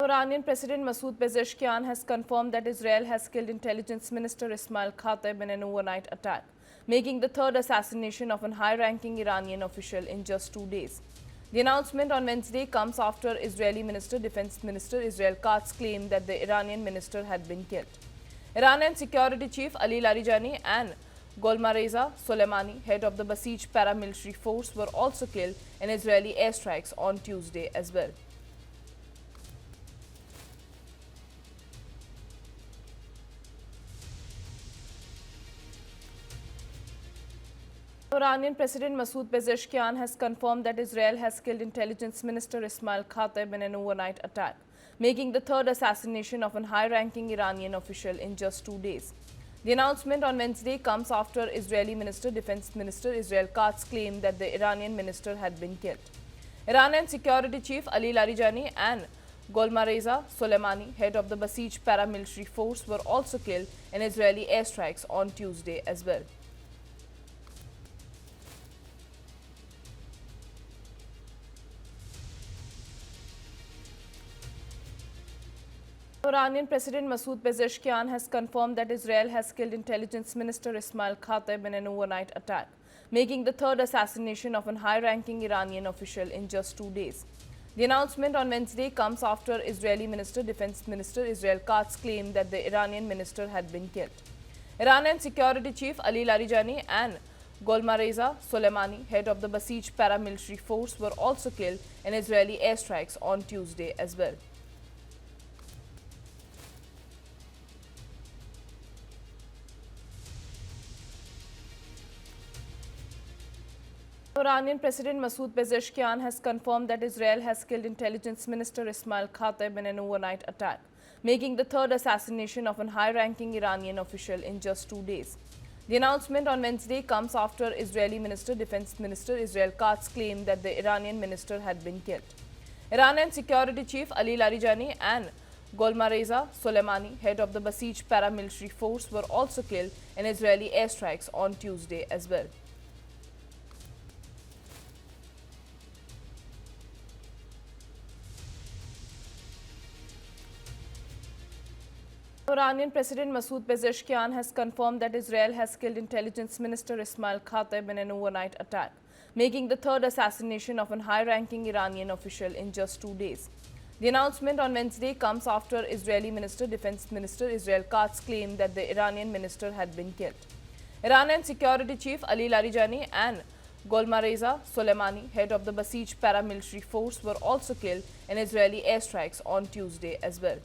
Iranian President Masoud Pezeshkian has confirmed that Israel has killed intelligence minister Ismail Khatib in an overnight attack, making the third assassination of a high-ranking Iranian official in just 2 days. The announcement on Wednesday comes after Israeli Defense Minister Israel Katz claimed that the Iranian minister had been killed. Iranian Security Chief Ali Larijani and Golmareza Soleimani, head of the Basij paramilitary force, were also killed in Israeli airstrikes on Tuesday as well. Iranian President Masoud Pezeshkian has confirmed that Israel has killed intelligence minister Ismail Khatib in an overnight attack, making the third assassination of a high-ranking Iranian official in just 2 days. The announcement on Wednesday comes after Israeli Defense Minister Israel Katz claimed that the Iranian minister had been killed. Iranian Security Chief Ali Larijani and Golmareza Soleimani, head of the Basij paramilitary force, were also killed in Israeli airstrikes on Tuesday as well. Iranian President Masoud Pezeshkian has confirmed that Israel has killed intelligence minister Ismail Khatib in an overnight attack, making the third assassination of a high-ranking Iranian official in just 2 days. The announcement on Wednesday comes after Israeli Defense Minister Israel Katz claimed that the Iranian minister had been killed. Iranian Security Chief Ali Larijani and Golmareza Soleimani, head of the Basij paramilitary force, were also killed in Israeli airstrikes on Tuesday as well. Iranian President Masoud Pezeshkian has confirmed that Israel has killed intelligence minister Ismail Khatib in an overnight attack, making the third assassination of a high-ranking Iranian official in just 2 days. The announcement on Wednesday comes after Israeli Defense Minister Israel Katz claimed that the Iranian minister had been killed. Iranian Security Chief Ali Larijani and Golmareza Soleimani, head of the Basij paramilitary force, were also killed in Israeli airstrikes on Tuesday as well. Iranian President Masoud Pezeshkian has confirmed that Israel has killed intelligence minister Ismail Khatib in an overnight attack, making the third assassination of a high-ranking Iranian official in just 2 days. The announcement on Wednesday comes after Israeli Defense Minister Israel Katz claimed that the Iranian minister had been killed. Iranian Security Chief Ali Larijani and Golmareza Soleimani, head of the Basij paramilitary force, were also killed in Israeli airstrikes on Tuesday as well.